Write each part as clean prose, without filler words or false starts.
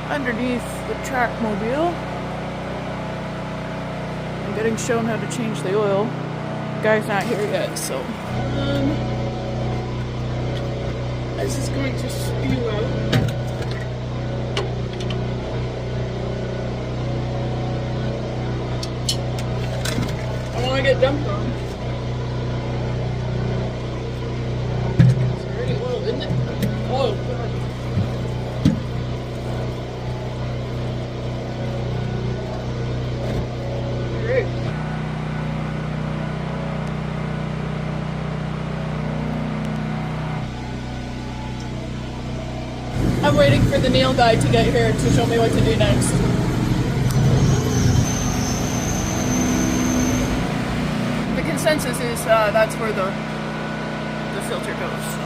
underneath the Trackmobile. I'm getting shown how to change the oil. The guy's not here yet, so this is going to spew out. I don't want to get dumped on. There's already oil in there. Oh, God. Great. I'm waiting for the nail guy to get here to show me what to do next. The consensus is that's where the filter goes. So.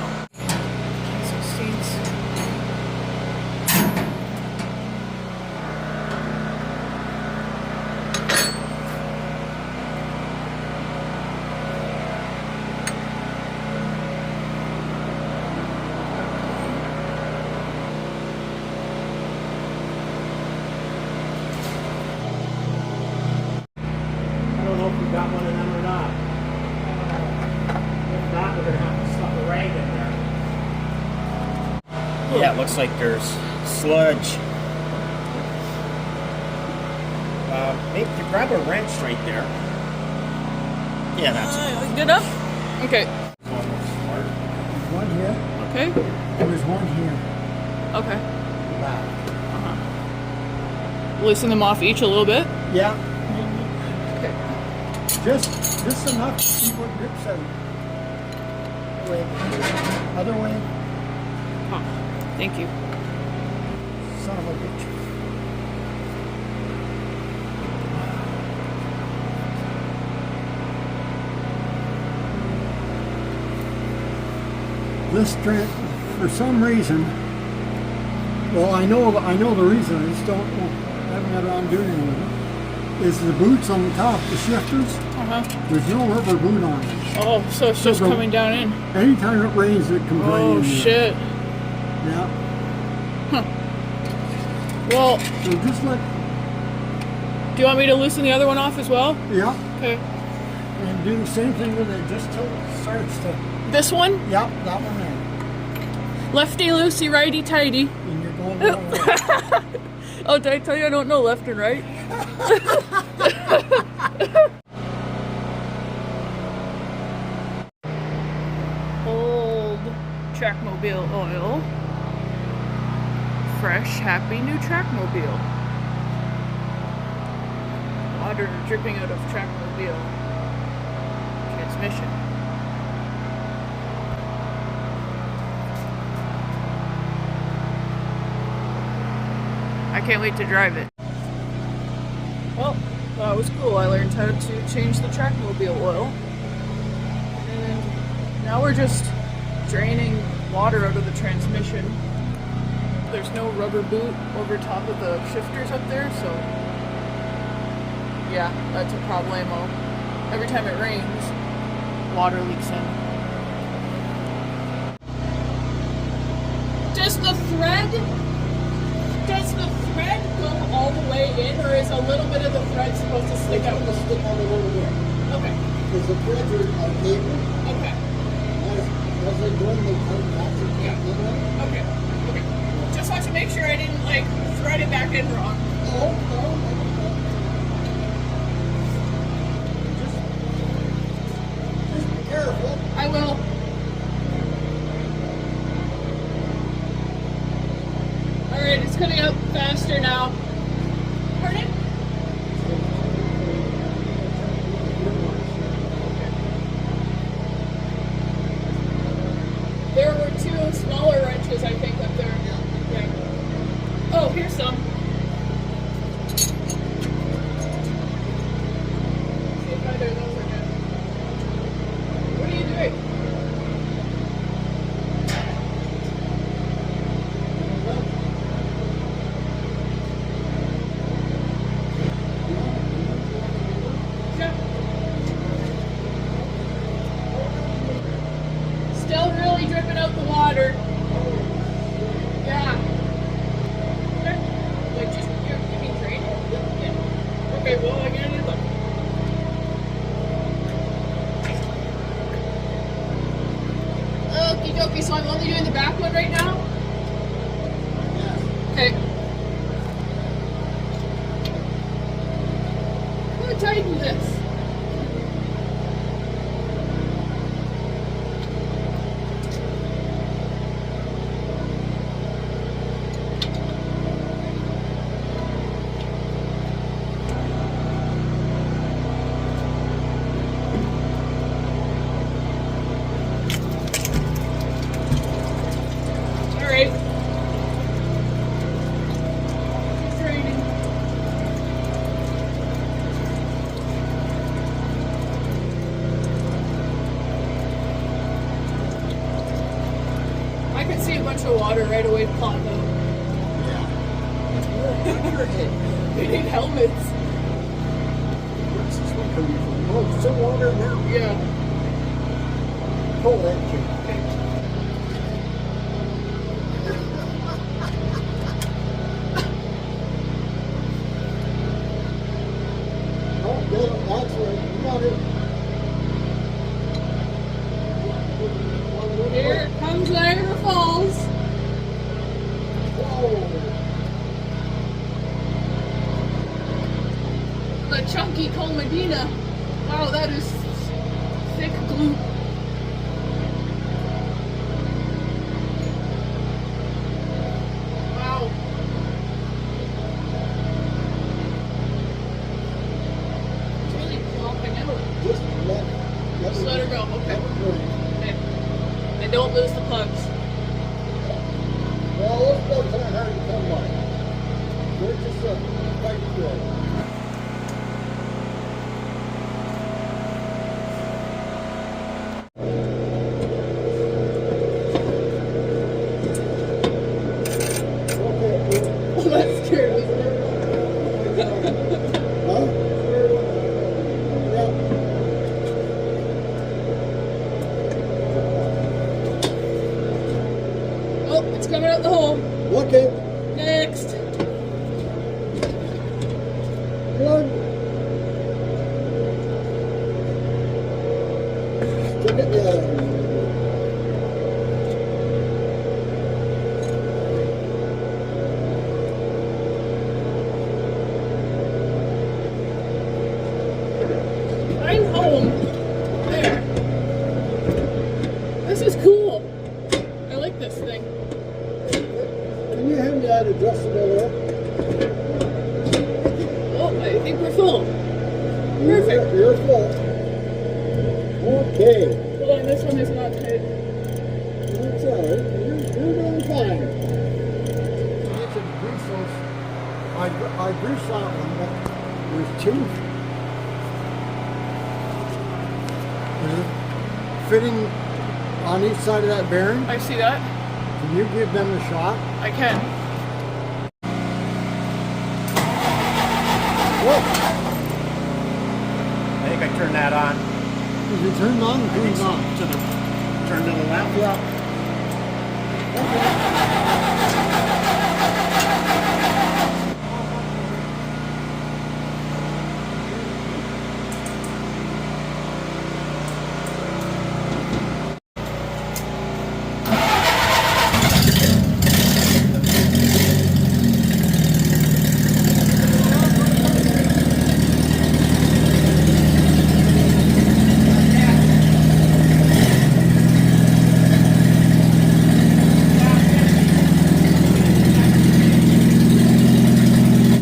Got one of them or not. If not, we're gonna have to stuff a rag in there. Yeah, it looks like there's sludge. Maybe to grab a wrench right there. Yeah, that's Good enough? Okay. almost smart. There's one here. Okay. And there's one here. Okay. Wow. Loosen them off each a little bit. Yeah. Okay. Just enough to see what rips out. Way. Other way. Oh, thank you. Son of a bitch. This strand, for some reason, well, I know the reason. I just don't know. I haven't got around doing anything with it. Is the boots on the top, the shifters? There's no rubber boot on it. Oh, so it's just coming down in. Anytime it rains, it comes right in. Oh, shit. Yeah. Huh. Well, So just let, do you want me to loosen the other one off as well? yeah, Okay. and do the same thing with it just till it starts to, This one? yeah, that one there. Lefty loosey, righty tighty. And you're going the other way. Oh, did I tell you I don't know left and right? Old Trackmobile oil. Fresh, happy new Trackmobile. Water dripping out of Trackmobile transmission. I can't wait to drive it. Well, that was cool. I learned how to change the Trackmobile oil. And now we're just draining water out of the transmission. There's no rubber boot over top of the shifters up there, so yeah, that's a problemo. Every time it rains, water leaks in. Does the thread go all the way in, or is a little bit of the thread supposed to stick out? It'll stick out a little bit. Okay. Because the threads are cable. Okay. As they go in, they come back to the Okay. Okay. Just want to make sure I didn't like thread it back in wrong. No. Just be careful. I will. Alright, it's coming up faster now. Pardon? There were two smaller wrenches, I think, up there. Yeah. Oh, here's some. See if either of those are good. What are you doing? Okay. I'm gonna tighten this. Alright. Training. I can see a bunch of water right away pop out. Yeah. We need helmets. Where's this one coming from? Oh, it's still water now. Yeah. Pull that kid. Okay. Oh, yeah, that's right. You got it. Here comes Niagara Falls. Whoa. The chunky Colmadina. Wow, that is thick glue. Wow. It's really plopping out. Just Just let her go. Okay. let it go. Okay. And don't lose the plugs. Well, those bugs aren't hard to come by. They're just a tight throw. Okay. Oh, that scared me. Huh? Yeah. Oh, it's coming out the hole. Okay. Next. Plug. Stick it down. I'm home. There. This is cool. I like this thing. Can you hand me that adjustable there? Oh, I think we're full. Perfect. You're full. Okay. Hold on, this one is not tight. That's all right. You're doing fine. It's a grease those. I greased that one, but there's two. Is it fitting on each side of that bearing? I see that. Can you give them a shot? I can. Whoa! I think I turned that on. Is it turned on or I think turned so. on? Turn to the left. Yeah. Okay.